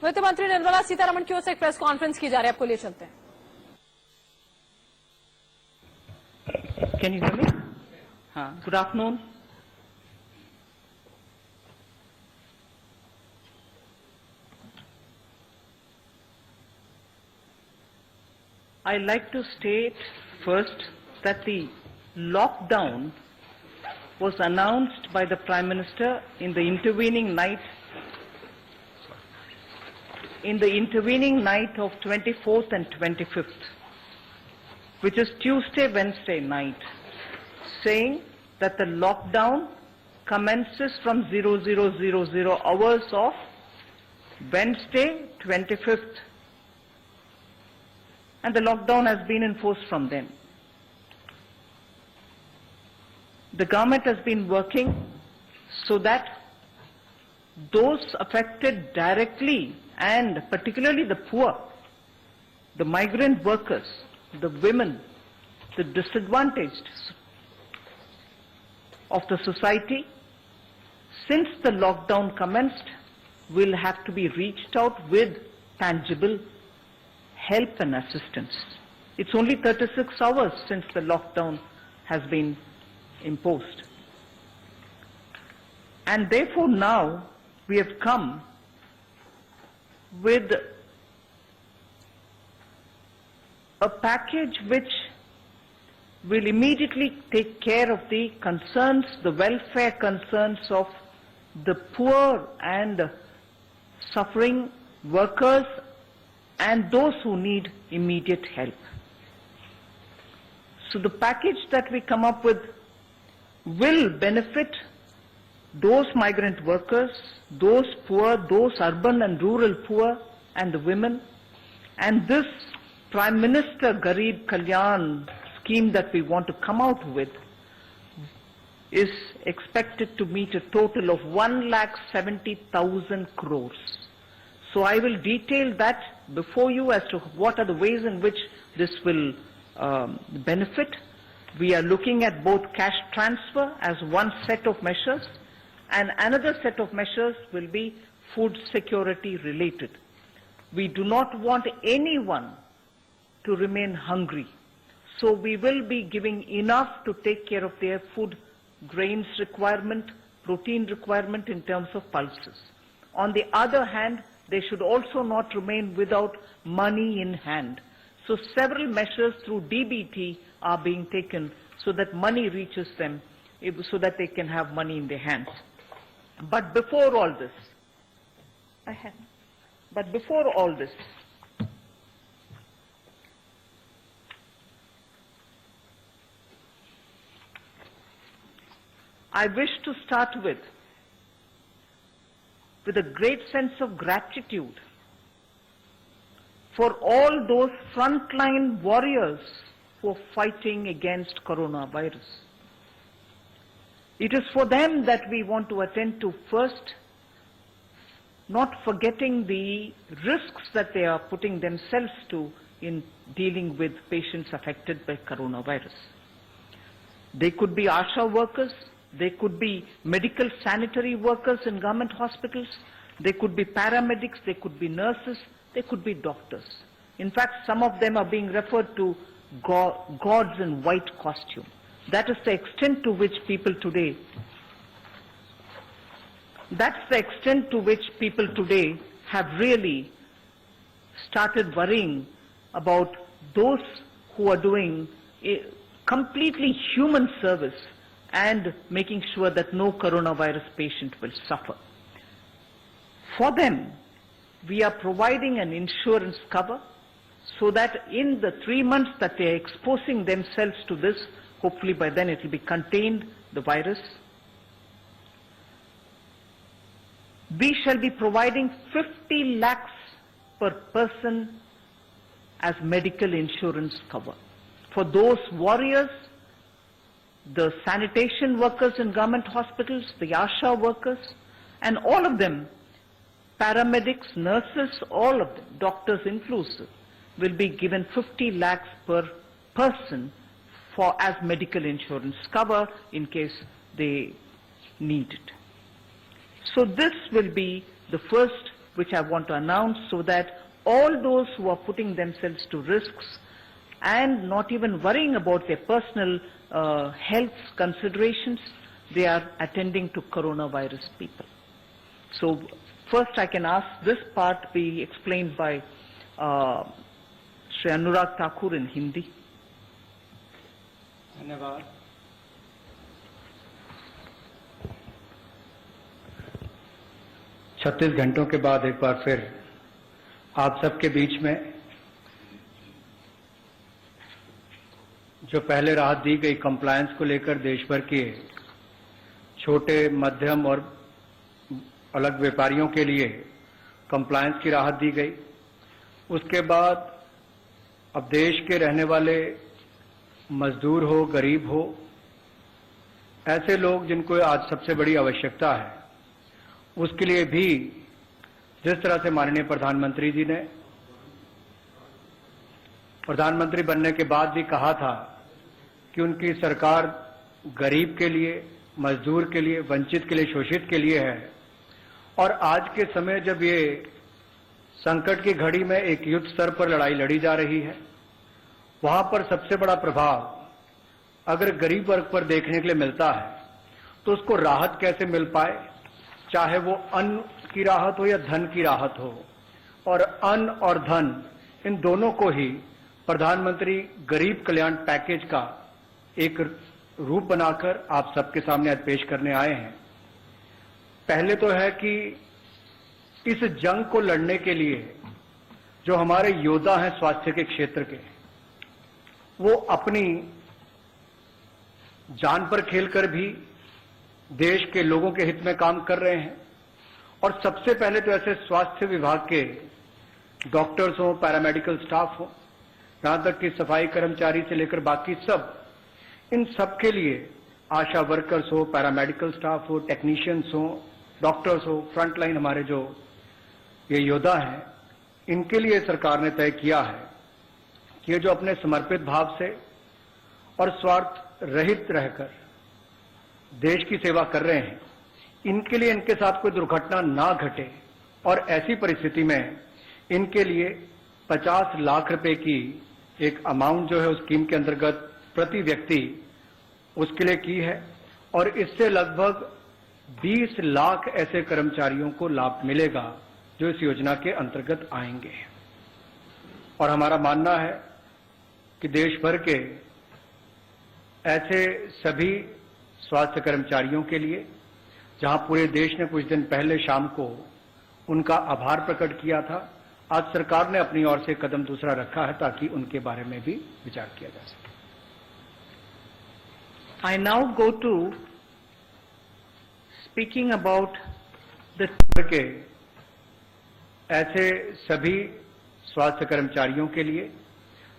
वित्त मंत्री निर्मला सीतारमण की ओर से एक प्रेस कॉन्फ्रेंस की जा रही है, आपको लिए चलते हैं। Can you hear me? Good afternoon. I'd like to state first that the lockdown was announced by the Prime Minister in the intervening night of 24th and 25th, which is Tuesday, Wednesday night, saying that the lockdown commences from 0000 hours of Wednesday, 25th, and the lockdown has been enforced from then. The government has been working so that those affected directly, and particularly the poor, the migrant workers, the women, the disadvantaged of the society, since the lockdown commenced, will have to be reached out with tangible help and assistance. It's only 36 hours since the lockdown has been imposed. And therefore now we have come with a package which will immediately take care of the concerns, the welfare concerns of the poor and suffering workers and those who need immediate help. So the package that we come up with will benefit those migrant workers, those poor, those urban and rural poor, and the women. And this Prime Minister Garib Kalyan scheme that we want to come out with is expected to meet a total of 1,70,000 crores. So I will detail that before you as to what are the ways in which this will benefit. We are looking at both cash transfer as one set of measures, and another set of measures will be food security related. We do not want anyone to remain hungry. So we will be giving enough to take care of their food, grains requirement, protein requirement in terms of pulses. On the other hand, they should also not remain without money in hand. So several measures through DBT are being taken so that money reaches them, so that they can have money in their hands. But before all this, I wish to start with a great sense of gratitude for all those frontline warriors who are fighting against coronavirus. It is for them that we want to attend to first, not forgetting the risks that they are putting themselves to in dealing with patients affected by coronavirus. They could be ASHA workers, they could be medical sanitary workers in government hospitals, they could be paramedics, they could be nurses, they could be doctors. In fact, some of them are being referred to gods in white costume. That is the extent to which people today, have really started worrying about those who are doing a completely human service and making sure that no coronavirus patient will suffer. For them, we are providing an insurance cover so that in the 3 months that they are exposing themselves to this, hopefully by then it will be contained, the virus. We shall be providing 50 lakhs per person as medical insurance cover. For those warriors, the sanitation workers in government hospitals, the ASHA workers, and all of them, paramedics, nurses, all of them, doctors inclusive, will be given 50 lakhs per person as medical insurance cover in case they need it. So this will be the first which I want to announce, so that all those who are putting themselves to risks and not even worrying about their personal health considerations, they are attending to coronavirus people. So first I can ask this part be explained by Shri Anurag Thakur in Hindi. धन्यवाद। 36 घंटों के बाद एक बार फिर आप सबके बीच में जो पहले राहत दी गई कंप्लायंस को लेकर देश भर के छोटे, मध्यम और अलग व्यापारियों के लिए कंप्लायंस की राहत दी गई। उसके बाद अब देश के रहने वाले मजदूर हो, गरीब हो, ऐसे लोग जिनको आज सबसे बड़ी आवश्यकता है, उसके लिए भी जिस तरह से माननीय प्रधानमंत्री जी ने प्रधानमंत्री बनने के बाद भी कहा था कि उनकी सरकार गरीब के लिए, मजदूर के लिए, वंचित के लिए, शोषित के लिए है, और आज के समय जब ये संकट की घड़ी में एक युद्ध स्तर पर लड़ाई लड़ी जा रही है, वहां पर सबसे बड़ा प्रभाव अगर गरीब वर्ग पर देखने के लिए मिलता है तो उसको राहत कैसे मिल पाए, चाहे वो अन्न की राहत हो या धन की राहत हो। और अन्न और धन इन दोनों को ही प्रधानमंत्री गरीब कल्याण पैकेज का एक रूप बनाकर आप सबके सामने आज पेश करने आए हैं। पहले तो है कि इस जंग को लड़ने के लिए जो हमारे योद्धा हैं स्वास्थ्य के क्षेत्र के, वो अपनी जान पर खेलकर भी देश के लोगों के हित में काम कर रहे हैं। और सबसे पहले तो ऐसे स्वास्थ्य विभाग के डॉक्टर्स हो, पैरामेडिकल स्टाफ हो, यहां तक कि सफाई कर्मचारी से लेकर बाकी सब, इन सब के लिए आशा वर्कर्स हो, पैरामेडिकल स्टाफ हो, टेक्नीशियंस हो, डॉक्टर्स हो, फ्रंटलाइन हमारे जो ये योद्धा हैं, इनके लिए सरकार ने तय किया है कि ये जो अपने समर्पित भाव से और स्वार्थ रहित रहकर देश की सेवा कर रहे हैं, इनके लिए इनके साथ कोई दुर्घटना ना घटे, और ऐसी परिस्थिति में इनके लिए 50 लाख रुपए की एक अमाउंट जो है उस स्कीम के अंतर्गत प्रति व्यक्ति उसके लिए की है। और इससे लगभग 20 लाख ऐसे कर्मचारियों को लाभ मिलेगा जो इस योजना के अंतर्गत आएंगे। और हमारा मानना है कि देश भर के ऐसे सभी स्वास्थ्य कर्मचारियों के लिए, जहां पूरे देश ने कुछ दिन पहले शाम को उनका आभार प्रकट किया था, आज सरकार ने अपनी ओर से कदम दूसरा रखा है ताकि उनके बारे में भी विचार किया जा सके। I now go to speaking about the के ऐसे सभी स्वास्थ्य कर्मचारियों के लिए,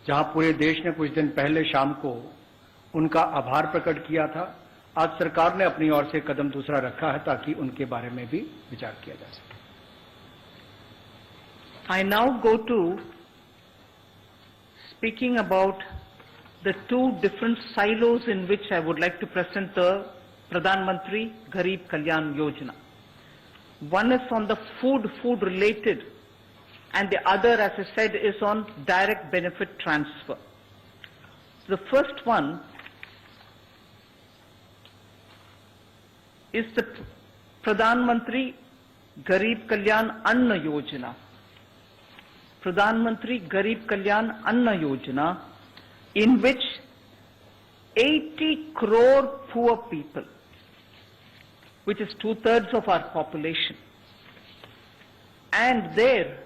जहां पूरे देश ने कुछ दिन पहले शाम को उनका आभार प्रकट किया था, आज सरकार ने अपनी ओर से कदम दूसरा रखा है ताकि उनके बारे में भी विचार किया जा सके। I now go to speaking about the two different silos in which I would like to present the Pradhan Mantri Garib Kalyan Yojana. One is on the food related, and the other, as I said, is on direct benefit transfer. The first one is the Pradhan Mantri Garib Kalyan Anna Yojana. Pradhan Mantri Garib Kalyan Anna Yojana, in which 80 crore poor people, which is 2/3 of our population, and there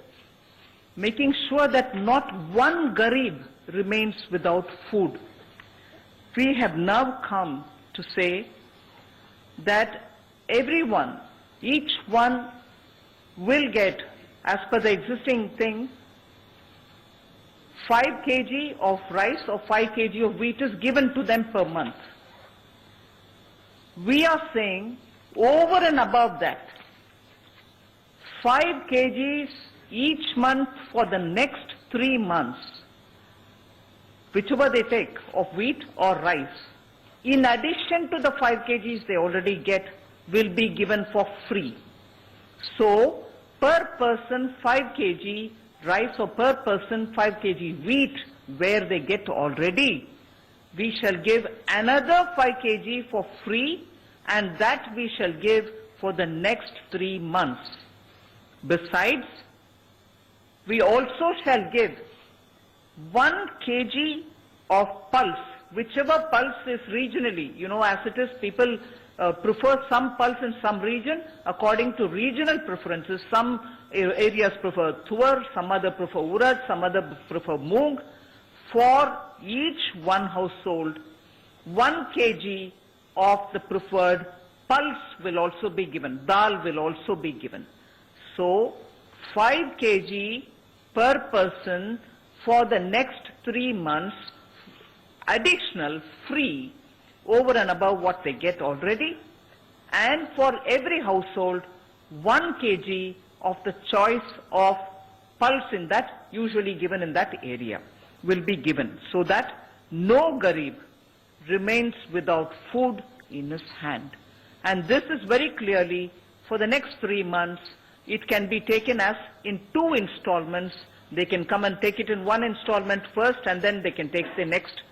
making sure that not one Garib remains without food. We have now come to say that everyone, each one will get, as per the existing thing, 5 kg of rice or 5 kg of wheat is given to them per month. We are saying over and above that, 5 kgs each month for the next 3 months, whichever they take of wheat or rice, in addition to the 5 kgs they already get, will be given for free. So per person 5 kg rice or per person 5 kg wheat where they get already. We shall give another 5 kg for free, and that we shall give for the next 3 months. Besides, we also shall give 1 kg of pulse, whichever pulse is regionally, as it is, people prefer some pulse in some region according to regional preferences. Some areas prefer tuar, some other prefer urad, some other prefer moong. For each one household, 1 kg of the preferred pulse will also be given, dal will also be given. So, 5 kg per person for the next 3 months, additional, free, over and above what they get already, and for every household 1 kg of the choice of pulse in that, usually given in that area, will be given, so that no garib remains without food in his hand. And this is very clearly for the next 3 months. It can be taken as in 2 installments. They can come and take it in 1 installment first, and then they can take the next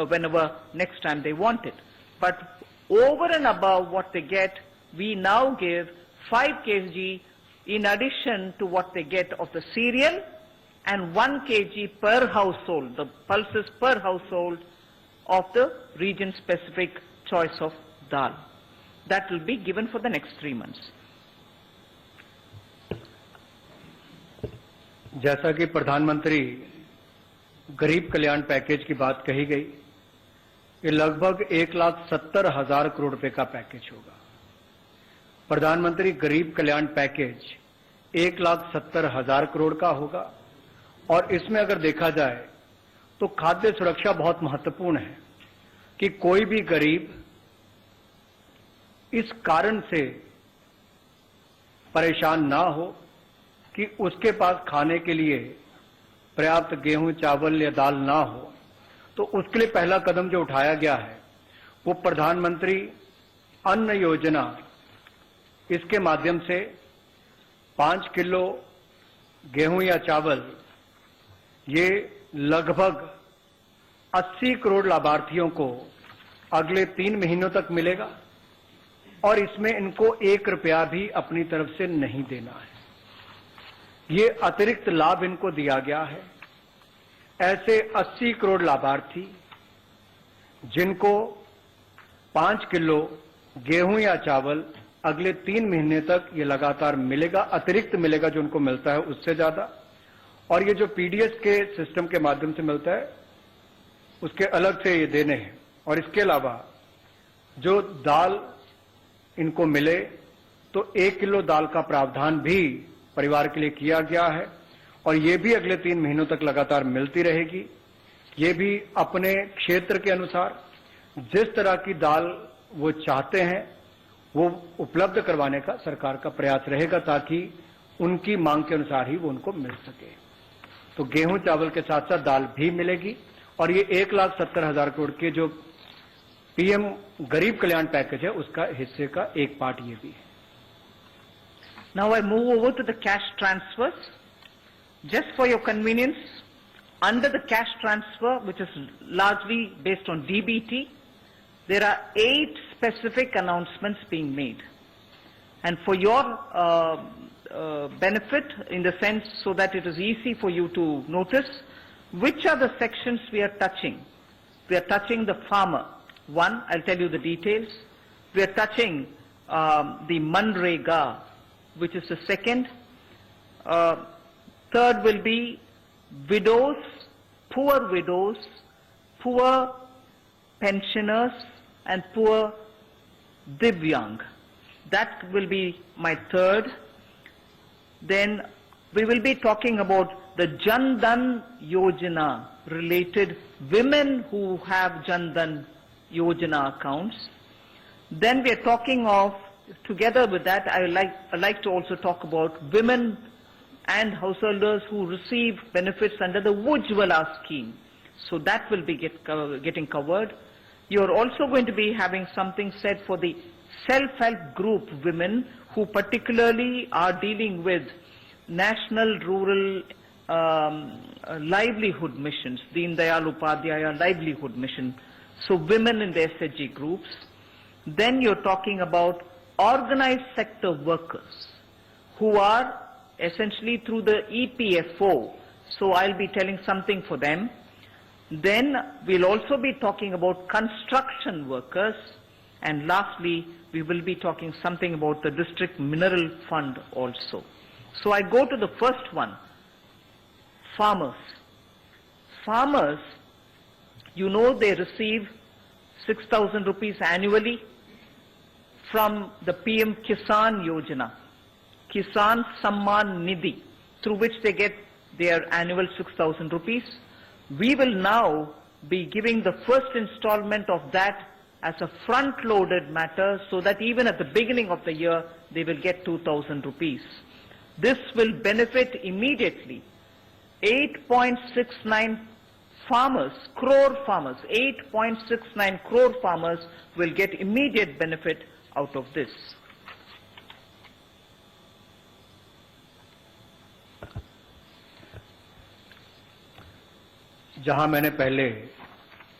whenever next time they want it. But over and above what they get, we now give 5 kg in addition to what they get of the cereal, and 1 kg per household, the pulses per household of the region-specific choice of dal. That will be given for the next 3 months. जैसा कि प्रधानमंत्री गरीब कल्याण package की बात कही गई, ये लगभग 1,70,000 करोड़ रुपए का पैकेज होगा। प्रधानमंत्री गरीब कल्याण पैकेज 1,70,000 करोड़ का होगा, और इसमें अगर देखा जाए तो खाद्य सुरक्षा बहुत महत्वपूर्ण है कि कोई भी गरीब इस कारण से परेशान ना हो कि उसके पास खाने के लिए पर्याप्त गेहूं, चावल या दाल ना हो। तो उसके लिए पहला कदम जो उठाया गया है वो प्रधानमंत्री अन्न योजना, इसके माध्यम से 5 किलो गेहूं या चावल ये लगभग 80 करोड़ लाभार्थियों को अगले 3 महीनों तक मिलेगा, और इसमें इनको 1 रुपया भी अपनी तरफ से नहीं देना है। ये अतिरिक्त लाभ इनको दिया गया है। ऐसे 80 करोड़ लाभार्थी जिनको 5 किलो गेहूं या चावल अगले 3 महीने तक ये लगातार मिलेगा, अतिरिक्त मिलेगा जो उनको मिलता है उससे ज्यादा, और ये जो पीडीएस के सिस्टम के माध्यम से मिलता है उसके अलग से ये देने हैं। और इसके अलावा जो दाल इनको मिले तो 1 किलो दाल का प्रावधान भी परिवार के लिए किया गया है, और ये भी अगले 3 महीनों तक लगातार मिलती रहेगी। ये भी अपने क्षेत्र के अनुसार जिस तरह की दाल वो चाहते हैं वो उपलब्ध करवाने का सरकार का प्रयास रहेगा, ताकि उनकी मांग के अनुसार ही वो उनको मिल सके। तो गेहूं चावल के साथ साथ दाल भी मिलेगी, और ये 1,70,000 करोड़ के जो पीएम गरीब कल्याण पैकेज है उसका हिस्से का एक पार्ट ये भी है। Now I move over to the cash transfers. Just for your convenience, under the cash transfer, which is largely based on DBT, there are 8 specific announcements being made. And for your benefit, in the sense so that it is easy for you to notice, which are the sections we are touching? We are touching the farmer. 1, I'll tell you the details. We are touching the Manrega, which is the second. Third will be widows, poor pensioners, and poor Divyang. That will be my third. Then we will be talking about the Jan Dhan Yojana related women who have Jan Dhan Yojana accounts. Then we are talking of, together with that, I like to also talk about women and householders who receive benefits under the Ujjwala scheme. So that will be getting covered. You are also going to be having something said for the self-help group women who particularly are dealing with National Rural Livelihood Missions, Deen Dayal Upadhyaya Livelihood Mission, so women in the SHG groups. Then you're talking about organized sector workers who are essentially through the EPFO, so I'll be telling something for them. Then we'll also be talking about construction workers, and lastly we will be talking something about the district mineral fund also. So I go to the first one, farmers. Farmers, you know, they receive 6,000 rupees annually from the PM Kisan Yojana, Kisan Samman Nidhi, through which they get their annual 6,000 rupees. We will now be giving the first installment of that as a front-loaded matter, so that even at the beginning of the year they will get 2,000 rupees. This will benefit immediately 8.69 farmers, crore farmers, 8.69 crore farmers will get immediate benefit out of this. जहां मैंने पहले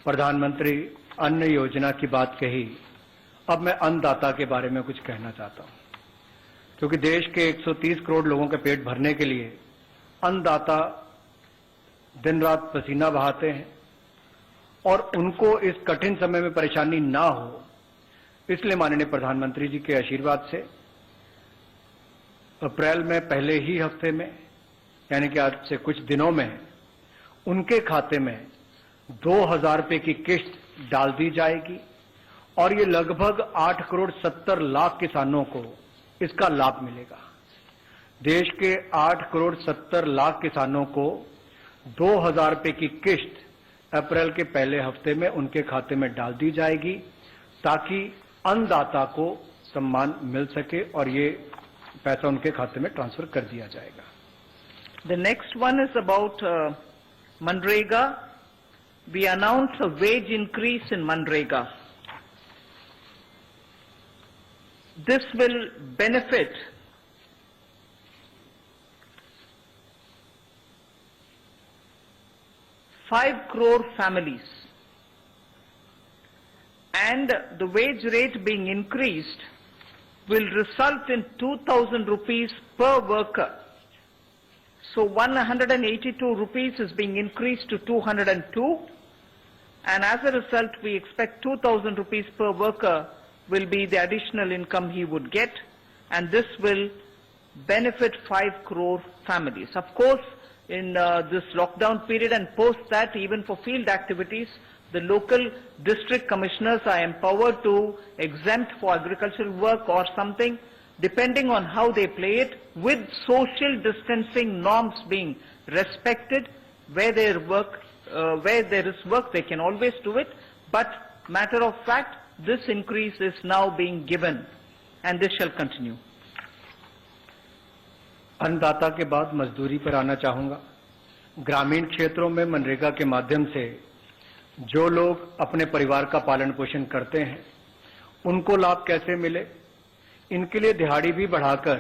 प्रधानमंत्री अन्न योजना की बात कही, अब मैं अन्नदाता के बारे में कुछ कहना चाहता हूं, क्योंकि देश के 130 करोड़ लोगों के पेट भरने के लिए अन्नदाता दिन रात पसीना बहाते हैं, और उनको इस कठिन समय में परेशानी ना हो, इसलिए माननीय प्रधानमंत्री जी के आशीर्वाद से अप्रैल में पहले ही हफ्ते में, यानी कि आज से कुछ दिनों में, उनके खाते में 2,000 रुपए की किस्त डाल दी जाएगी, और ये लगभग 8 करोड़ 70 लाख किसानों को इसका लाभ मिलेगा। देश के 8 करोड़ 70 लाख किसानों को 2,000 रुपए की किस्त अप्रैल के पहले हफ्ते में उनके खाते में डाल दी जाएगी, ताकि अन्नदाता को सम्मान मिल सके और ये पैसा उनके खाते में ट्रांसफर कर दिया जाएगा। The next one is about Manrega. We announce a wage increase in Manrega. This will benefit five crore families, and the wage rate being increased will result in 2,000 rupees per worker. So 182 rupees is being increased to 202, and as a result we expect 2,000 rupees per worker will be the additional income he would get, and this will benefit 5 crore families. Of course, in this lockdown period and post that, even for field activities, the local district commissioners are empowered to exempt for agricultural work or something, depending on how they play it, with social distancing norms being respected. Where there is work, they can always do it. But matter of fact, this increase is now being given, and this shall continue. अन्नदाता के बाद मजदूरी पर आना चाहूंगा। ग्रामीण क्षेत्रों में मनरेगा के माध्यम से जो लोग अपने परिवार का पालन पोषण करते हैं, उनको लाभ कैसे मिले, इनके लिए दिहाड़ी भी बढ़ाकर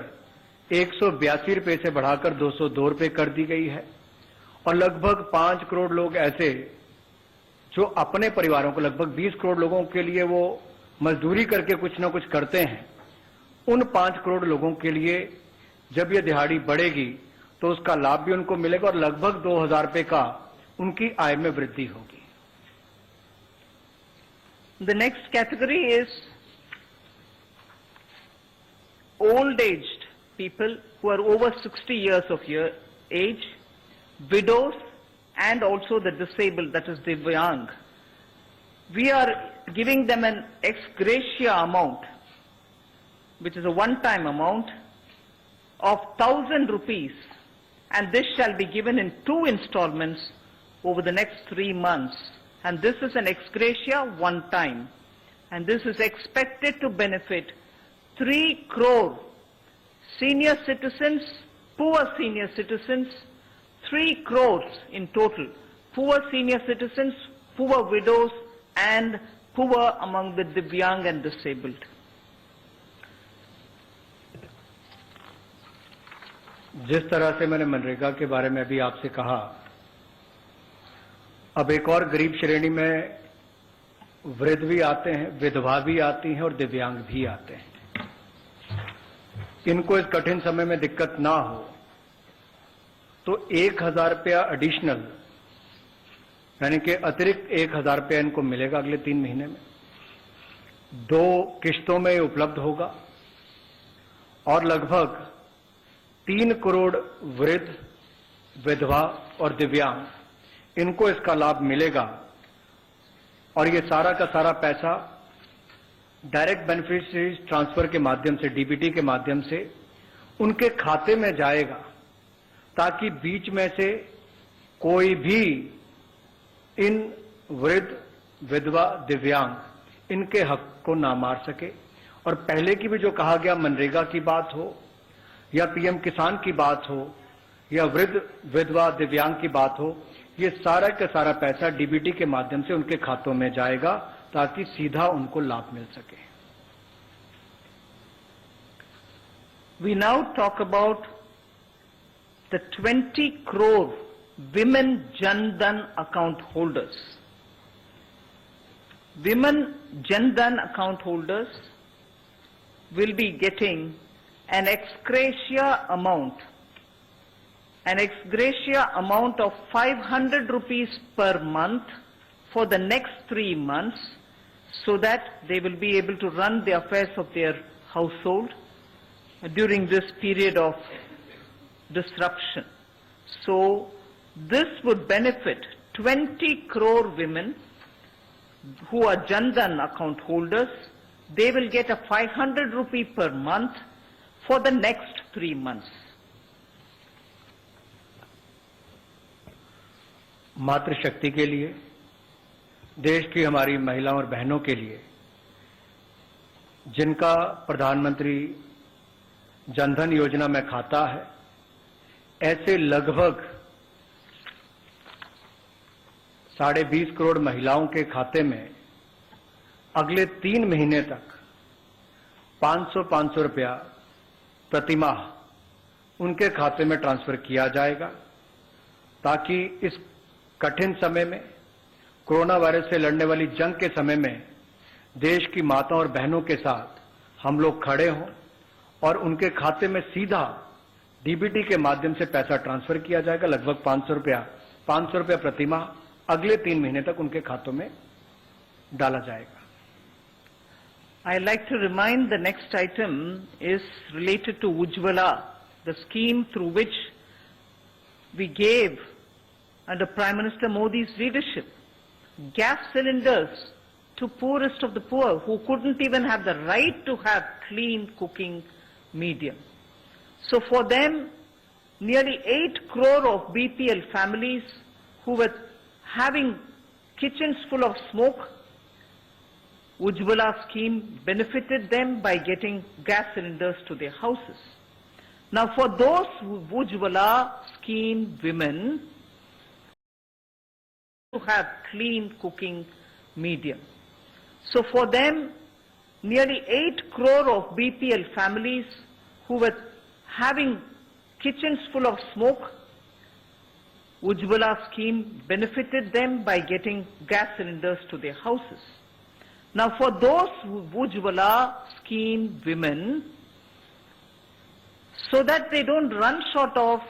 182 रुपए से बढ़ाकर 202 रुपए कर दी गई है, और लगभग 5 करोड़ लोग ऐसे जो अपने परिवारों को, लगभग 20 करोड़ लोगों के लिए वो मजदूरी करके कुछ ना कुछ करते हैं, उन 5 करोड़ लोगों के लिए जब ये दिहाड़ी बढ़ेगी तो उसका लाभ भी उनको मिलेगा, और लगभग 2,000 रुपए का उनकी आय में वृद्धि होगी। The next category is old-aged people who are over 60 years of age, widows, and also the disabled, that is Divyang. We are giving them an ex gratia amount, which is a one-time amount of 1,000 rupees, and this shall be given in 2 installments over the next 3 months. And this is an ex gratia one time, and this is expected to benefit 3 crore senior citizens, poor senior citizens, 3 crores in total, poor senior citizens, poor widows, and poor among the Divyang and disabled. जिस तरह से मैंने मनरेगा के बारे में अभी आपसे कहा, अब एक और गरीब श्रेणी में वृद्ध भी आते हैं, विधवा भी आती हैं और दिव्यांग भी आते हैं। इनको इस कठिन समय में दिक्कत ना हो तो 1,000 रुपया एडिशनल, यानी कि अतिरिक्त 1,000 रुपया इनको मिलेगा अगले 3 महीने में। 2 किश्तों में उपलब्ध होगा और लगभग 3 करोड़ वृद्ध, विधवा और दिव्यांग इनको इसका लाभ मिलेगा। और ये सारा का सारा पैसा डायरेक्ट बेनिफिशियरीज ट्रांसफर के माध्यम से, डीबीटी के माध्यम से उनके खाते में जाएगा, ताकि बीच में से कोई भी इन वृद्ध, विधवा, दिव्यांग इनके हक को ना मार सके। और पहले की भी जो कहा गया, मनरेगा की बात हो या पीएम किसान की बात हो या वृद्ध, विधवा, दिव्यांग की बात हो, ये सारा का सारा पैसा डीबीटी के माध्यम से उनके खातों में जाएगा, ताकि सीधा उनको लाभ मिल सके। We now talk about the 20 crore women Jan Dhan account holders. Women Jan Dhan account holders will be getting an ex gratia amount of 500 rupees per month for the next 3 months, so that they will be able to run the affairs of their household during this period of disruption. So this would benefit 20 crore women who are Jan Dhan account holders. They will get a 500 rupee per month for the next 3 months. मातृशक्ति के लिए, देश की हमारी महिलाओं और बहनों के लिए, जिनका प्रधानमंत्री जनधन योजना में खाता है, ऐसे लगभग 20.5 करोड़ महिलाओं के खाते में अगले 3 महीने तक 500 रुपया प्रतिमाह उनके खाते में ट्रांसफर किया जाएगा, ताकि इस कठिन समय में, कोरोना वायरस से लड़ने वाली जंग के समय में देश की माताओं और बहनों के साथ हम लोग खड़े हों और उनके खाते में सीधा डीबीटी के माध्यम से पैसा ट्रांसफर किया जाएगा। लगभग 500 रुपया प्रतिमाह अगले 3 महीने तक उनके खातों में डाला जाएगा। I like to remind the next item is related to Ujjwala, the scheme through which we gave under Prime Minister Modi's leadership gas cylinders to poorest of the poor who couldn't even have the right to have clean cooking medium. So for them, nearly 8 crore of BPL families who were having kitchens full of smoke, Ujjwala scheme benefited them by getting gas cylinders to their houses. Now for those Ujjwala scheme women who have clean cooking medium. So for them, nearly 8 crore of BPL families who were having kitchens full of smoke, Ujjwala scheme benefited them by getting gas cylinders to their houses. Now for those Ujjwala scheme women, so that they don't run short of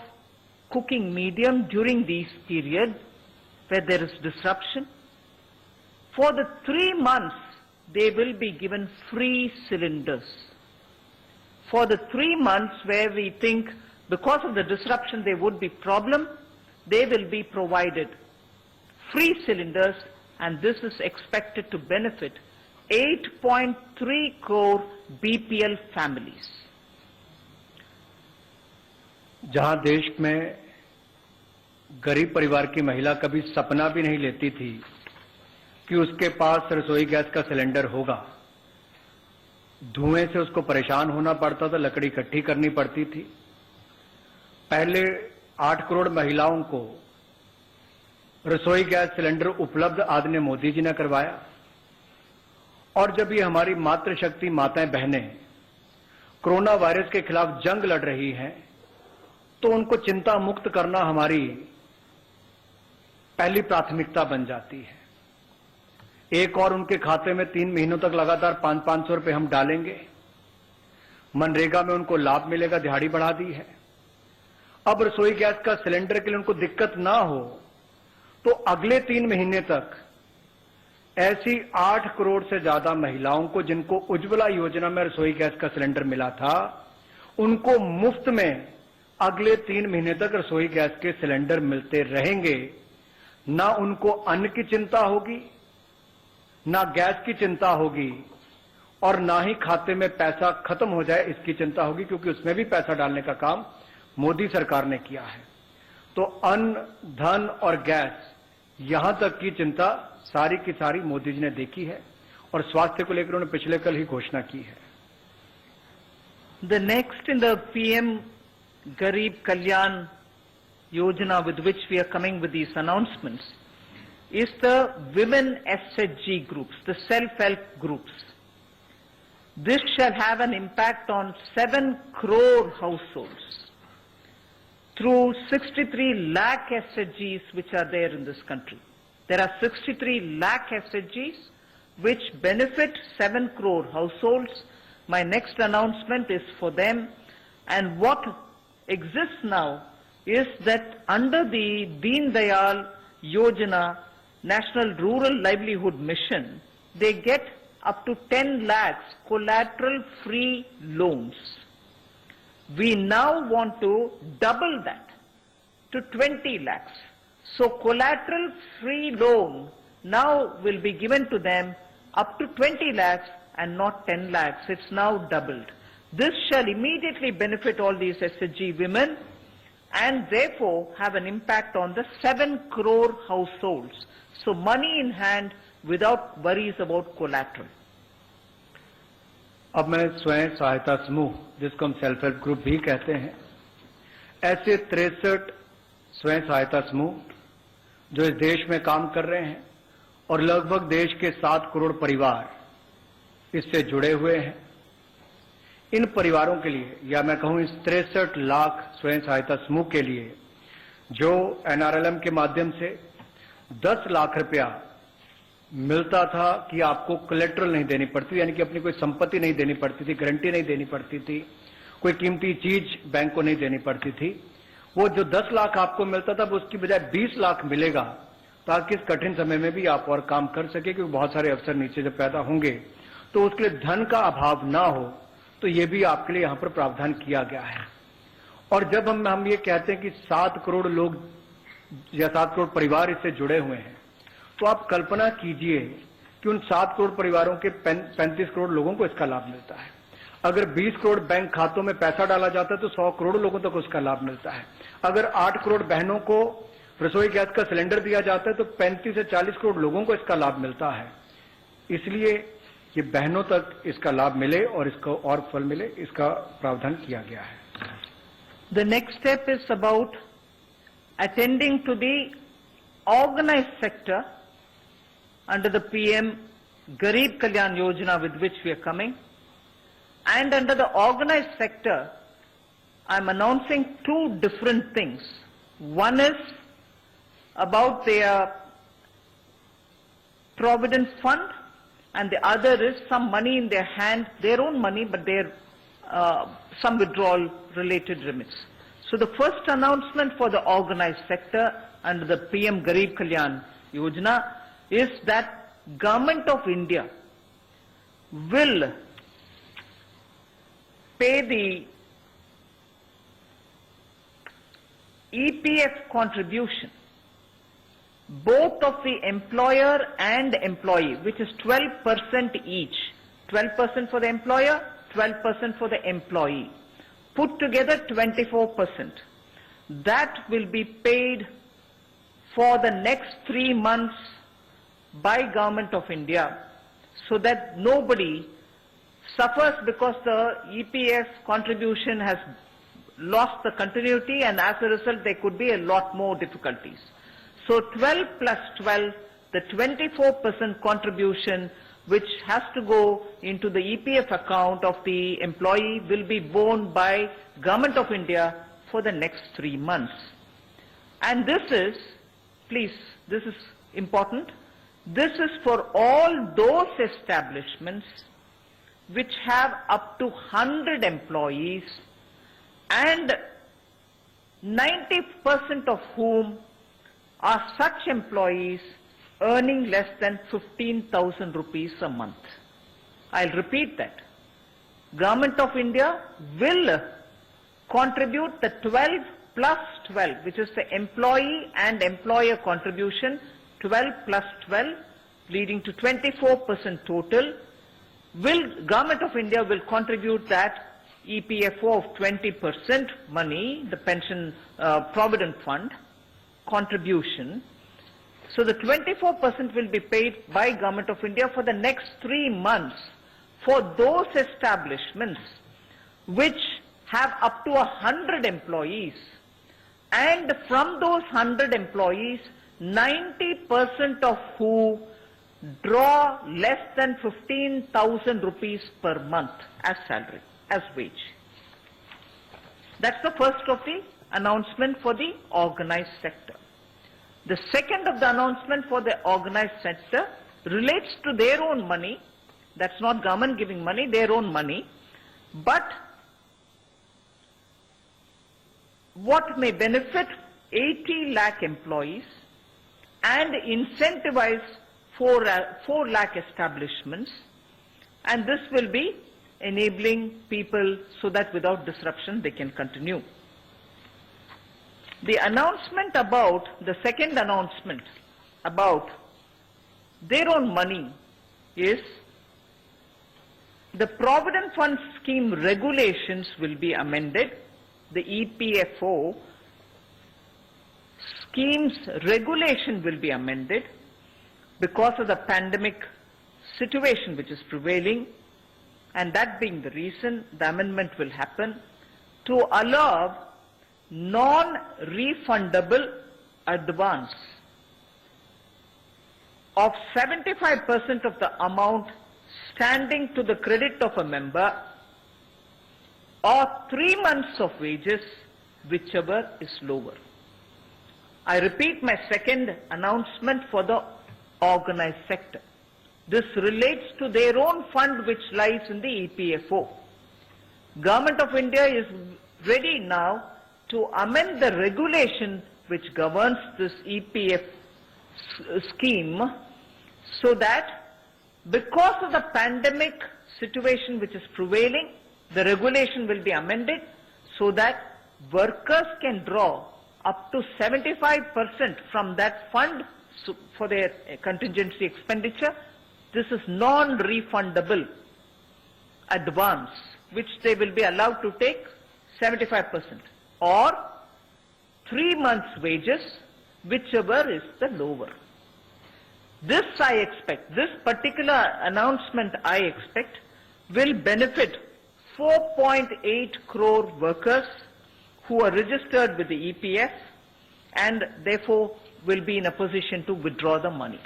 cooking medium during these periods where there is disruption, for the 3 months they will be given free cylinders. For the 3 months where we think because of the disruption there would be problem, they will be provided free cylinders, and this is expected to benefit 8.3 crore BPL families. जहां देश में गरीब परिवार की महिला कभी सपना भी नहीं लेती थी कि उसके पास रसोई गैस का सिलेंडर होगा, धुएं से उसको परेशान होना पड़ता था, लकड़ी इकट्ठी करनी पड़ती थी। पहले 8 करोड़ महिलाओं को रसोई गैस सिलेंडर उपलब्ध आदरणीय मोदी जी ने करवाया, और जब ये हमारी मातृशक्ति माताएं बहनें कोरोना वायरस के खिलाफ जंग लड़ रही हैं, तो उनको चिंता मुक्त करना हमारी पहली प्राथमिकता बन जाती है। एक और उनके खाते में 3 महीनों तक लगातार 500-500 रुपए हम डालेंगे। मनरेगा में उनको लाभ मिलेगा, दिहाड़ी बढ़ा दी है। अब रसोई गैस का सिलेंडर के लिए उनको दिक्कत ना हो तो अगले 3 महीने तक ऐसी 8 करोड़ से ज्यादा महिलाओं को जिनको उज्ज्वला योजना में रसोई गैस का सिलेंडर मिला था, उनको मुफ्त में अगले 3 महीने तक रसोई गैस के सिलेंडर मिलते रहेंगे। ना उनको अन्न की चिंता होगी, ना गैस की चिंता होगी, और ना ही खाते में पैसा खत्म हो जाए इसकी चिंता होगी, क्योंकि उसमें भी पैसा डालने का काम मोदी सरकार ने किया है। तो अन्न, धन और गैस, यहां तक की चिंता सारी की सारी मोदी जी ने देखी है, और स्वास्थ्य को लेकर उन्होंने पिछले कल ही घोषणा की है। The next in the PM Garib Kalyan Yojana with which we are coming with these announcements is the women SHG groups, the self-help groups. This shall have an impact on 7 crore households through 63 lakh SHGs which are there in this country. There are 63 lakh SHGs which benefit 7 crore households. My next announcement is for them, and what exists now is that under the Deen Dayal Yojana National Rural Livelihood Mission, they get up to 10 lakhs collateral-free loans. We now want to double that to 20 lakhs. So collateral-free loan now will be given to them up to 20 lakhs and not 10 lakhs. It's now doubled. This shall immediately benefit all these SHG women and therefore have an impact on the 7 crore households. So money in hand without worries about collateral. अब मैं स्वयं सहायता समूह, जिसको हम self help group भी कहते हैं, ऐसे 63 स्वयं सहायता समूह जो इस देश में काम कर रहे हैं और लगभग देश के 7 करोड़ परिवार इससे जुड़े हुए हैं, इन परिवारों के लिए, या मैं कहूं इस 63 लाख स्वयं सहायता समूह के लिए, जो NRLM के माध्यम से 10 लाख रुपया मिलता था कि आपको कोलेट्रल नहीं देनी पड़ती, यानी कि अपनी कोई संपत्ति नहीं देनी पड़ती थी, गारंटी नहीं देनी पड़ती थी, कोई कीमती चीज बैंक को नहीं देनी पड़ती थी, वो जो 10 लाख आपको मिलता था उसकी बजाय 20 लाख मिलेगा, ताकि इस कठिन समय में भी आप और काम कर सके, क्योंकि बहुत सारे अवसर नीचे जब पैदा होंगे तो उसके लिए धन का अभाव ना हो, तो ये भी आपके लिए यहां पर प्रावधान किया गया है। और जब हम ये कहते हैं कि 7 करोड़ लोग या 7 करोड़ परिवार इससे जुड़े हुए हैं, तो आप कल्पना कीजिए कि उन 7 करोड़ परिवारों के 35 करोड़ लोगों को इसका लाभ मिलता है। अगर 20 करोड़ बैंक खातों में पैसा डाला जाता है तो 100 करोड़ लोगों तक उसका लाभ मिलता है। अगर 8 करोड़ बहनों को रसोई गैस का सिलेंडर दिया जाता है तो 35 से 40 करोड़ लोगों को इसका लाभ मिलता है। इसलिए ये बहनों तक इसका लाभ मिले और इसको और फल मिले, इसका प्रावधान किया गया है। The next step is about attending to the organized sector under the PM Garib Kalyan Yojana with which we are coming. And under the organized sector, I'm announcing 2 different things. One is about their provident fund, and the other is some money in their hand, their own money, but their some withdrawal related remits. So the first announcement for the organized sector under the PM Garib Kalyan Yojana is that Government of India will pay the EPF contribution both of the employer and employee, which is 12% each, 12% for the employer, 12% for the employee, put together 24%. That will be paid for the next 3 months by Government of India, so that nobody suffers because the EPF contribution has lost the continuity, and as a result there could be a lot more difficulties. So 12 plus 12, the 24% contribution which has to go into the EPF account of the employee will be borne by Government of India for the next 3 months. And this is, please, this is important, this is for all those establishments which have up to 100 employees and 90% of whom are such employees earning less than 15,000 rupees a month. I'll repeat that. Government of India will contribute the 12 plus 12, which is the employee and employer contribution, 12 plus 12, leading to 24% total. Government of India will contribute that EPFO of 20% money, the pension provident fund contribution. So the 24% will be paid by Government of India for the next 3 months for those establishments which have up to 100 employees, and from those 100 employees, 90% of who draw less than 15,000 rupees per month as salary, as wage. That's the first of the announcement for the organized sector. The second of the announcement for the organized sector relates to their own money. That's not government giving money, their own money. But what may benefit 80 lakh employees and incentivize 4 lakh establishments, and this will be enabling people so that without disruption they can continue. The announcement about, the second announcement about their own money is the Provident Fund Scheme regulations will be amended. The EPFO scheme's regulation will be amended because of the pandemic situation which is prevailing, and that being the reason the amendment will happen to allow non-refundable advance of 75% of the amount standing to the credit of a member or 3 months of wages, whichever is lower. I repeat my second announcement for the organized sector. This relates to their own fund which lies in the EPFO. Government of India is ready now to amend the regulation which governs this EPF scheme so that because of the pandemic situation which is prevailing, the regulation will be amended so that workers can draw up to 75% from that fund for their contingency expenditure. This is non-refundable advance which they will be allowed to take 75% or 3 months wages, whichever is the lower. This I expect, this particular announcement I expect will benefit 4.8 crore workers who are registered with the EPF and therefore will be in a position to withdraw the money.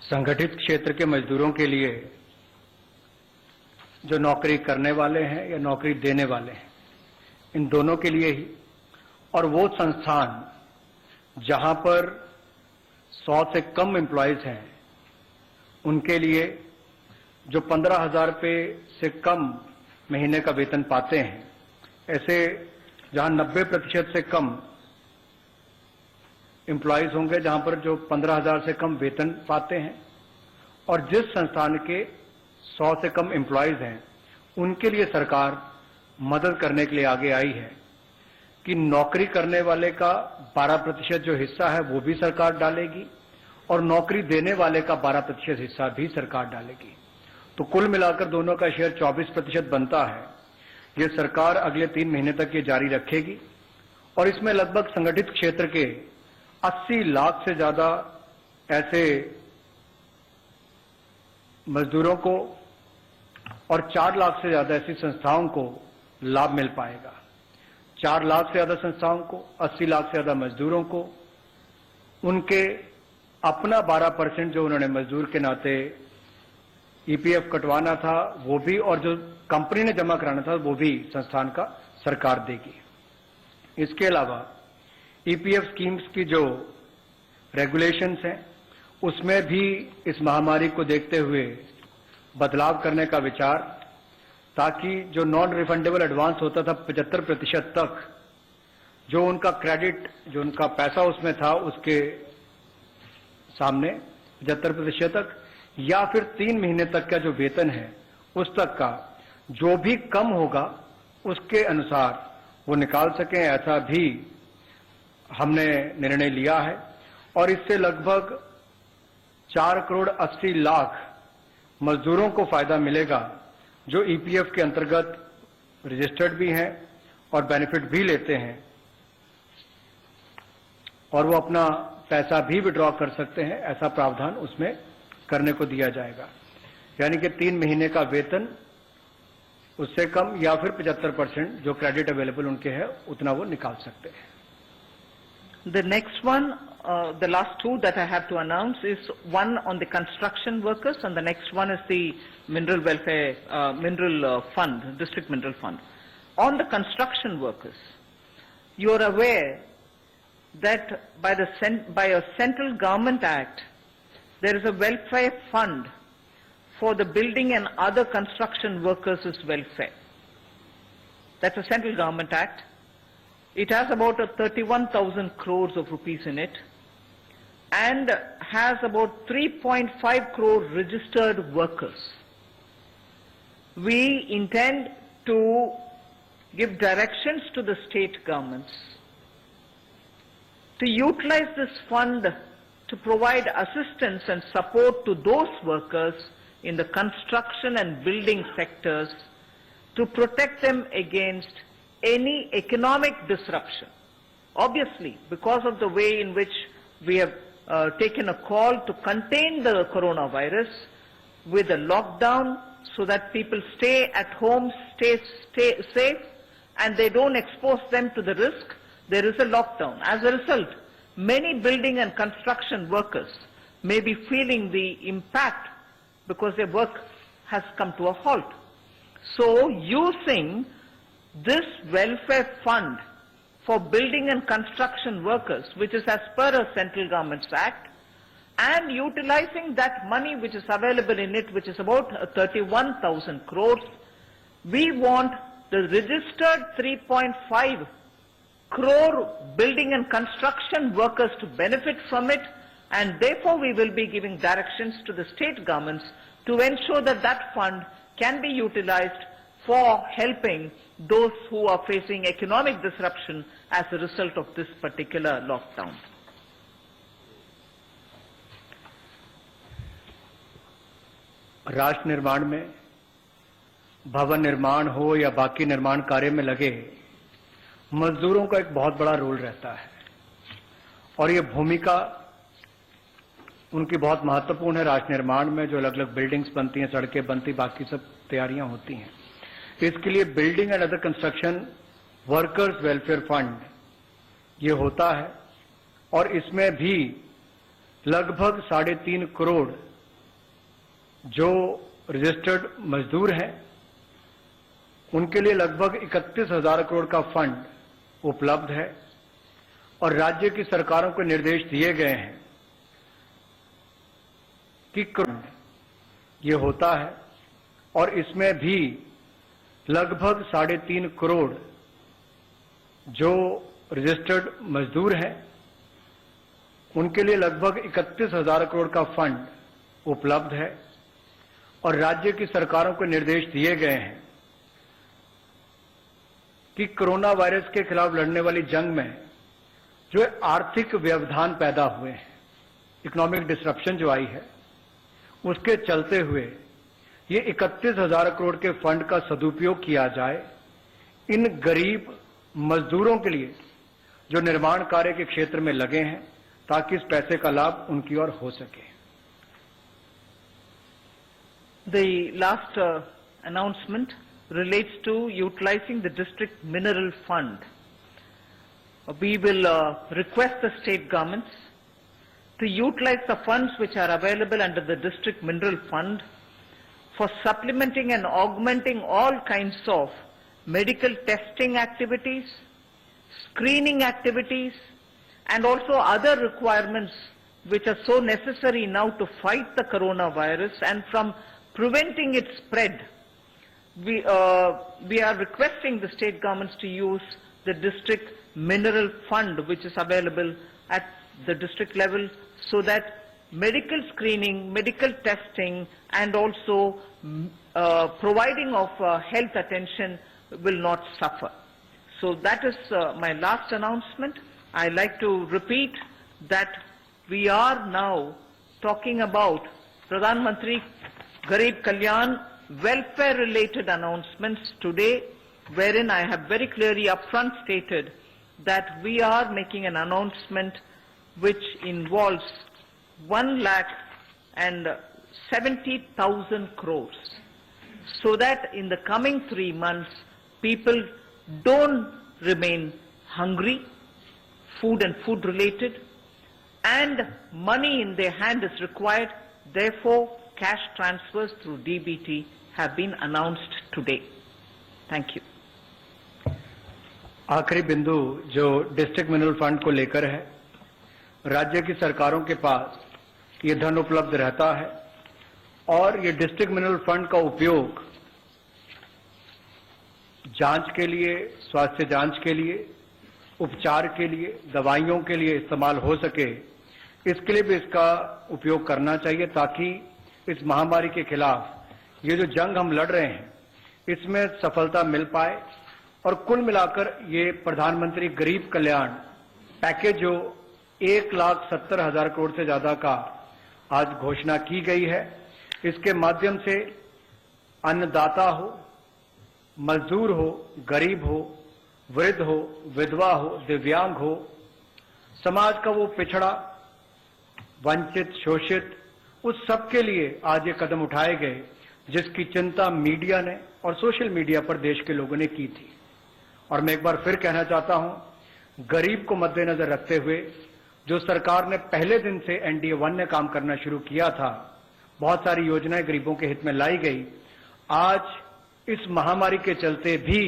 संगठित क्षेत्र के मजदूरों के लिए जो नौकरी करने वाले हैं या नौकरी देने वाले हैं, इन दोनों के लिए ही, और वो संस्थान जहां पर 100 से कम एम्प्लॉयज हैं उनके लिए जो 15,000 रुपये से कम महीने का वेतन पाते हैं, ऐसे जहां 90% से कम एम्प्लॉयज होंगे जहां पर जो 15,000 से कम वेतन पाते हैं, और जिस संस्थान के 100 से कम एम्प्लॉयज हैं उनके लिए सरकार मदद करने के लिए आगे आई है कि नौकरी करने वाले का 12% जो हिस्सा है वो भी सरकार डालेगी और नौकरी देने वाले का 12% हिस्सा भी सरकार डालेगी। तो कुल मिलाकर दोनों का शेयर 24% बनता है। ये सरकार अगले 3 महीने तक ये जारी रखेगी और इसमें लगभग संगठित क्षेत्र के 80 लाख से ज्यादा ऐसे मजदूरों को और 4 लाख से ज्यादा ऐसी संस्थाओं को लाभ मिल पाएगा। 4 लाख से ज्यादा संस्थाओं को, 80 लाख से ज्यादा मजदूरों को उनके अपना 12% जो उन्होंने मजदूर के नाते ईपीएफ कटवाना था वो भी, और जो कंपनी ने जमा कराना था वो भी संस्थान का सरकार देगी। इसके अलावा ईपीएफ स्कीम्स की जो रेगुलेशंस हैं उसमें भी इस महामारी को देखते हुए बदलाव करने का विचार, ताकि जो नॉन रिफंडेबल एडवांस होता था 75% तक, जो उनका क्रेडिट, जो उनका पैसा उसमें था उसके सामने 75% तक, या फिर 3 महीने तक का जो वेतन है उस तक का जो भी कम होगा उसके अनुसार वो निकाल सकें, ऐसा भी हमने निर्णय लिया है। और इससे लगभग 4 करोड़ 80 लाख मजदूरों को फायदा मिलेगा जो ईपीएफ के अंतर्गत रजिस्टर्ड भी हैं और बेनिफिट भी लेते हैं, और वो अपना पैसा भी विड्रॉ कर सकते हैं। ऐसा प्रावधान उसमें करने को दिया जाएगा, यानी कि 3 महीने का वेतन उससे कम या फिर 75% जो क्रेडिट अवेलेबल उनके है उतना वो निकाल सकते हैं। The next one, the last two that I have to announce is one on the construction workers, and the next one is the mineral welfare, fund, district mineral fund. On the construction workers, you are aware that by a central government act, there is a welfare fund for the building and other construction workers' welfare. That's a central government act. It has about 31,000 crores of rupees in it and has about 3.5 crore registered workers. We intend to give directions to the state governments to utilize this fund to provide assistance and support to those workers in the construction and building sectors to protect them against any economic disruption. Obviously, because of the way in which we have taken a call to contain the coronavirus with a lockdown so that people stay at home, stay safe, and they don't expose them to the risk, there is a lockdown. As a result, many building and construction workers may be feeling the impact because their work has come to a halt. So, using this welfare fund for building and construction workers, which is as per a central government's act, and utilizing that money which is available in it, which is about 31,000 crores, we want the registered 3.5 crore building and construction workers to benefit from it, and therefore we will be giving directions to the state governments to ensure that that fund can be utilized for helping those who are facing economic disruption as a result of this particular lockdown. राष्ट्र निर्माण में भवन निर्माण हो या बाकी निर्माण कार्य में लगे मजदूरों का एक बहुत बड़ा रोल रहता है, और ये भूमिका उनकी बहुत महत्वपूर्ण है। राष्ट्र निर्माण में जो अलग अलग बिल्डिंग्स बनती हैं, सड़कें बनती, बाकी सब तैयारियां होती हैं, इसके लिए building and other construction workers welfare fund ये होता है, और इसमें भी लगभग 3.5 करोड़ जो रजिस्टर्ड मजदूर हैं उनके लिए लगभग 31,000 करोड़ का फंड उपलब्ध है, और राज्य की सरकारों को निर्देश दिए गए हैं कि ये होता है, और इसमें भी लगभग 3.5 करोड़ जो रजिस्टर्ड मजदूर हैं उनके लिए लगभग 31,000 करोड़ का फंड उपलब्ध है, और राज्य की सरकारों को निर्देश दिए गए हैं कि कोरोना वायरस के खिलाफ लड़ने वाली जंग में जो आर्थिक व्यवधान पैदा हुए हैं, इकोनॉमिक डिसरप्शन जो आई है, उसके चलते हुए ये 31,000 करोड़ के फंड का सदुपयोग किया जाए इन गरीब मजदूरों के लिए जो निर्माण कार्य के क्षेत्र में लगे हैं, ताकि इस पैसे का लाभ उनकी ओर हो सके। The last announcement relates to utilizing the district mineral fund. We will request the state governments to utilize the funds which are available under the district mineral fund for supplementing and augmenting all kinds of medical testing activities, screening activities, and also other requirements which are so necessary now to fight the coronavirus and from preventing its spread. We are requesting the state governments to use the district mineral fund which is available at the district level so that medical screening, medical testing and also providing of health attention will not suffer. So that is my last announcement. I like to repeat that we are now talking about Pradhan Mantri Garib Kalyan welfare related announcements today, wherein I have very clearly upfront stated that we are making an announcement which involves 1,70,000 crores, so that in the coming 3 months people don't remain hungry, food and food related, and money in their hand is required. Therefore, cash transfers through DBT have been announced today. Thank you. आखिरी बिंदु जो district mineral fund को लेकर है, राज्य की सरकारों के पास ये धन उपलब्ध रहता है और ये डिस्ट्रिक्ट मिनरल फंड का उपयोग जांच के लिए, स्वास्थ्य जांच के लिए, उपचार के लिए, दवाइयों के लिए इस्तेमाल हो सके, इसके लिए भी इसका उपयोग करना चाहिए ताकि इस महामारी के खिलाफ ये जो जंग हम लड़ रहे हैं इसमें सफलता मिल पाए। और कुल मिलाकर ये प्रधानमंत्री गरीब कल्याण पैकेज जो 1,70,000 करोड़ से ज्यादा का आज घोषणा की गई है, इसके माध्यम से अन्नदाता हो, मजदूर हो, गरीब हो, वृद्ध हो, विधवा हो, दिव्यांग हो, समाज का वो पिछड़ा, वंचित, शोषित, उस सबके लिए आज ये कदम उठाए गए जिसकी चिंता मीडिया ने और सोशल मीडिया पर देश के लोगों ने की थी। और मैं एक बार फिर कहना चाहता हूं, गरीब को मद्देनजर रखते हुए जो सरकार ने पहले दिन से एनडीए 1 ने काम करना शुरू किया था, बहुत सारी योजनाएं गरीबों के हित में लाई गई। आज इस महामारी के चलते भी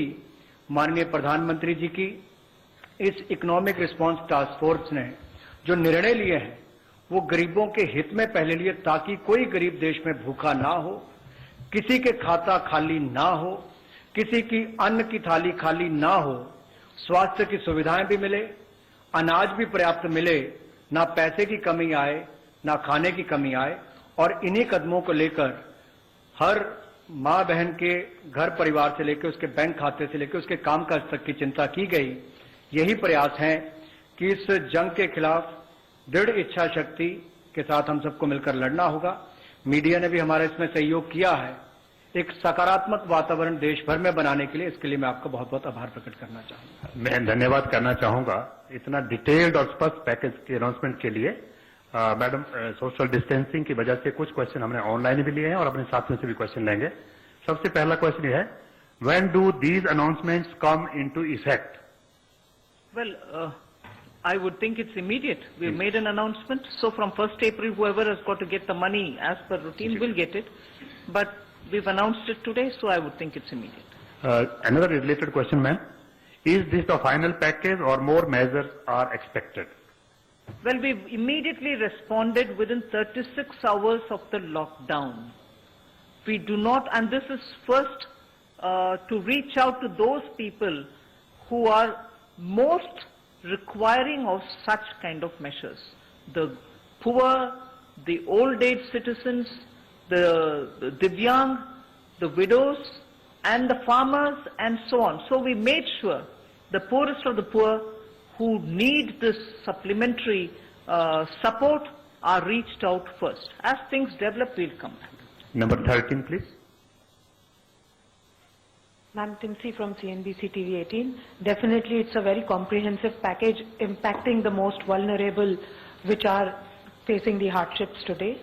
माननीय प्रधानमंत्री जी की इस इकोनॉमिक रिस्पांस टास्क फोर्स ने जो निर्णय लिए हैं वो गरीबों के हित में पहले लिए, ताकि कोई गरीब देश में भूखा ना हो, किसी के खाता खाली ना हो, किसी की अन्न की थाली खाली ना हो, स्वास्थ्य की सुविधाएं भी मिले, अनाज भी पर्याप्त मिले, ना पैसे की कमी आए, ना खाने की कमी आए। और इन्हीं कदमों को लेकर हर मां बहन के घर परिवार से लेकर उसके बैंक खाते से लेकर उसके कामकाज तक की चिंता की गई। यही प्रयास है कि इस जंग के खिलाफ दृढ़ इच्छा शक्ति के साथ हम सबको मिलकर लड़ना होगा। मीडिया ने भी हमारा इसमें सहयोग किया है। एक सकारात्मक वातावरण देश भर में बनाने के लिए, इसके लिए मैं आपका बहुत बहुत आभार प्रकट करना चाहूंगा। मैं धन्यवाद करना चाहूंगा इतना डिटेल्ड और स्पष्ट पैकेज के अनाउंसमेंट के लिए। मैडम, सोशल डिस्टेंसिंग की वजह से कुछ क्वेश्चन हमने ऑनलाइन भी लिए हैं और अपने साथियों से भी क्वेश्चन लेंगे। सबसे पहला क्वेश्चन ये है, when do these announcements come into effect? Well, I would think it's immediate. We've made an announcement. So from 1st April, whoever has got to get the money as per routine will get it. But we've announced it today, so I would think it's immediate. Another related question, ma'am. Is this the final package or more measures are expected? Well, we've immediately responded within 36 hours of the lockdown. We do not, and this is first to reach out to those people who are most requiring of such kind of measures. The poor, the old age citizens, the divyang, the widows, and the farmers, and so on. So we made sure the poorest of the poor who need this supplementary support are reached out first. As things develop, we'll come back. Number 13, please. Ma'am, Timsi from CNBC TV 18. Definitely it's a very comprehensive package impacting the most vulnerable which are facing the hardships today.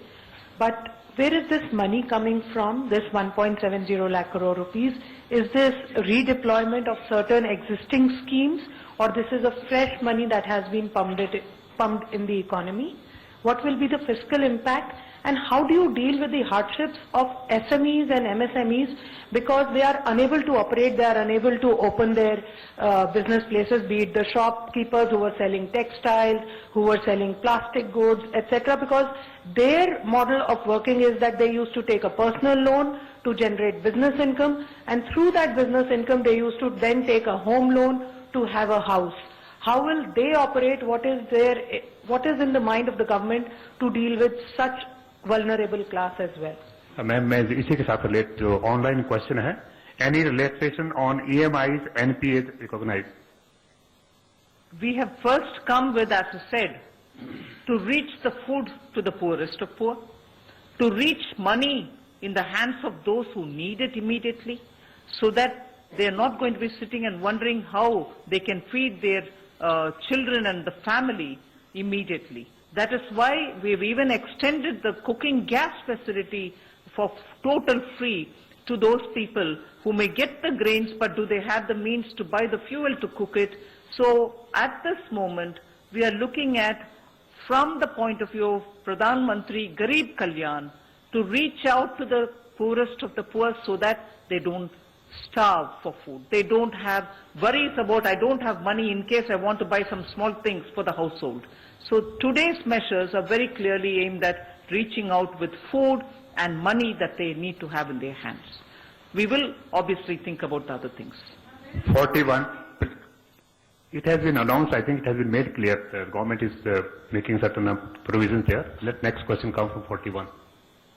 But where is this money coming from, this 1.70 lakh crore rupees? Is this redeployment of certain existing schemes, or this is a fresh money that has been pumped in the economy? What will be the fiscal impact, And how do you deal with the hardships of SMEs and MSMEs because they are unable to operate, they are unable to open their business places, be it the shopkeepers who were selling textiles, who were selling plastic goods, etc. because their model of working is that they used to take a personal loan to generate business income, and through that business income they used to then take a home loan to have a house. How will they operate? What is in the mind of the government to deal with such vulnerable class as well? मैं इसी के साथ relate जो online question है, any relaxation on EMIs, NPAs recognized? We have first come with, as I said, to reach the food to the poorest of poor, to reach money in the hands of those who need it immediately, so that they are not going to be sitting and wondering how they can feed their children and the family immediately. That is why we have even extended the cooking gas facility for total free to those people who may get the grains, but do they have the means to buy the fuel to cook it? So at this moment, we are looking at, from the point of view of Pradhan Mantri Garib Kalyan, to reach out to the poorest of the poor so that they don't starve for food. They don't have worries about, I don't have money in case I want to buy some small things for the household. So today's measures are very clearly aimed at reaching out with food and money that they need to have in their hands. We will obviously think about the other things. 41. It has been announced, I think it has been made clear, the government is making certain provisions there. Let next question come from 41.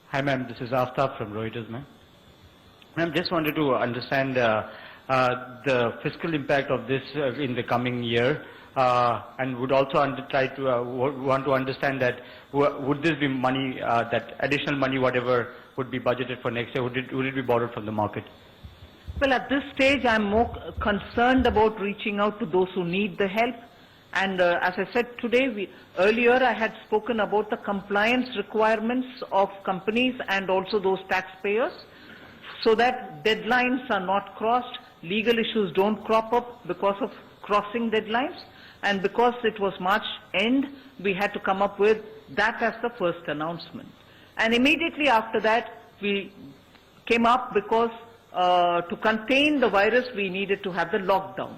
Hi ma'am, this is Aftab from Reuters ma'am. Ma'am, just wanted to understand the fiscal impact of this in the coming year, and would also want to understand that would this be money, that additional money, whatever would be budgeted for next year, would it be borrowed from the market? Well, at this stage, I'm more concerned about reaching out to those who need the help. And as I said today, earlier I had spoken about the compliance requirements of companies and also those taxpayers, so that deadlines are not crossed, legal issues don't crop up because of crossing deadlines, and because it was March end, we had to come up with that as the first announcement. And immediately after that, we came up because to contain the virus, we needed to have the lockdown.